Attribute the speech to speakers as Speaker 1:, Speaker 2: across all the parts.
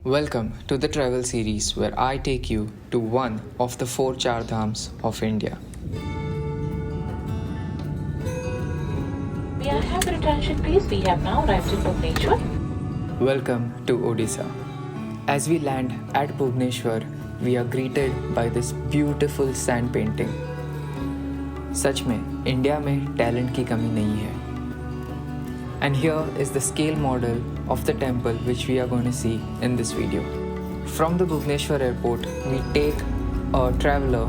Speaker 1: Welcome to the travel series where I take you to one of the four Char Dhams of India.
Speaker 2: May I have your attention please? We have now arrived in Bhubaneswar.
Speaker 1: Welcome to Odisha. As we land at Bhubaneswar, we are greeted by this beautiful sand painting. सच में India में talent की कमी नहीं है. And here is the scale model of the temple which we are going to see in this video. From the Bhubaneswar airport, we take a traveler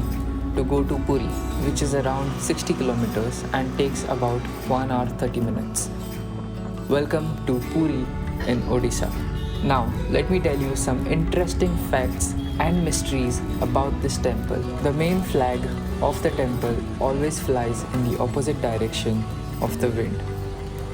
Speaker 1: to go to Puri, which is around 60 kilometers and takes about 1 hour 30 minutes. Welcome to Puri in Odisha. Now, let me tell you some interesting facts and mysteries about this temple. The main flag of the temple always flies in the opposite direction of the wind.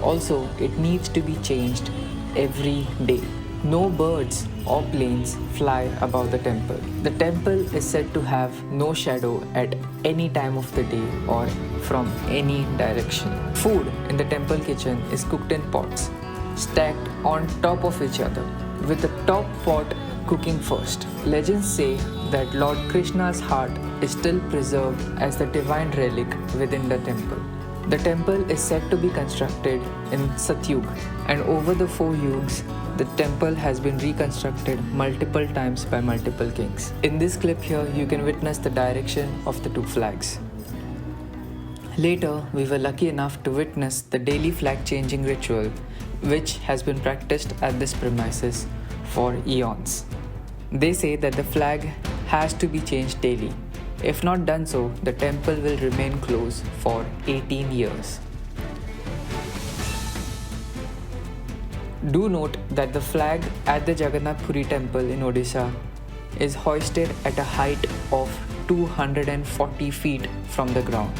Speaker 1: Also, it needs to be changed every day. No birds or planes fly above the temple. The temple is said to have no shadow at any time of the day or from any direction. Food in the temple kitchen is cooked in pots, stacked on top of each other, with the top pot cooking first. Legends say that Lord Krishna's heart is still preserved as the divine relic within the temple. The temple is said to be constructed in Satyug, and over the 4 yugs, the temple has been reconstructed multiple times by multiple kings. In this clip here, you can witness the direction of the 2 flags. Later, we were lucky enough to witness the daily flag changing ritual, which has been practiced at this premises for eons. They say that the flag has to be changed daily. If not done so, the temple will remain closed for 18 years. Do note that the flag at the Jagannath Puri temple in Odisha is hoisted at a height of 240 feet from the ground.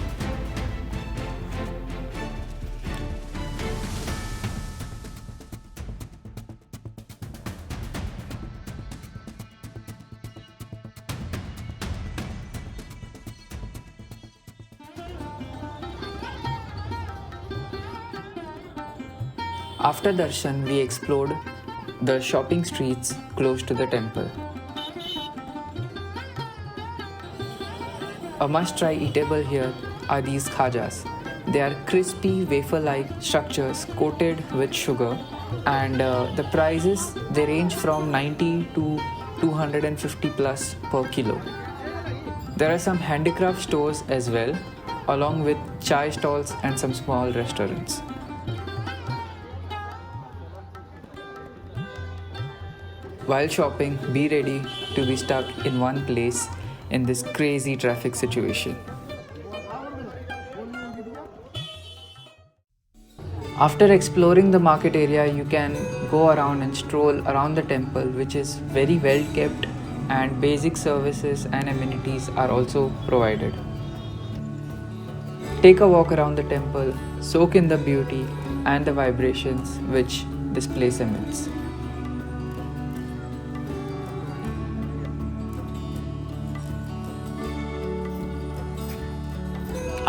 Speaker 1: After darshan, we explored the shopping streets close to the temple. A must-try eatable here are these khajas. They are crispy wafer-like structures coated with sugar, and the prices they range from 90 to 250 plus per kilo. There are some handicraft stores as well, along with chai stalls and some small restaurants. While shopping, be ready to be stuck in one place in this crazy traffic situation. After exploring the market area, you can go around and stroll around the temple, which is very well kept, and basic services and amenities are also provided. Take a walk around the temple, soak in the beauty and the vibrations which this place emits.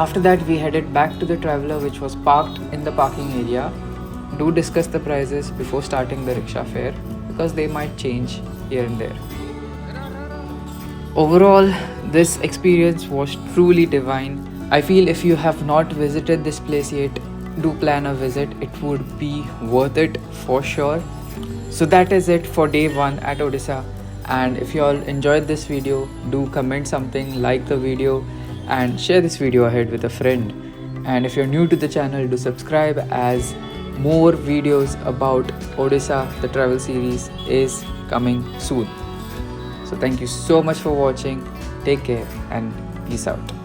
Speaker 1: After that, we headed back to the traveler which was parked in the parking area. Do discuss the prices before starting the rickshaw fare because they might change here and there. Overall, this experience was truly divine. I feel if you have not visited this place yet, do plan a visit. It would be worth it for sure. So that is it for day 1 at Odisha. And if you all enjoyed this video, do comment something, like the video, and share this video ahead with a friend. And if you're new to the channel, do subscribe as more videos about Odisha, the travel series, is coming soon. So thank you so much for watching. Take care and peace out.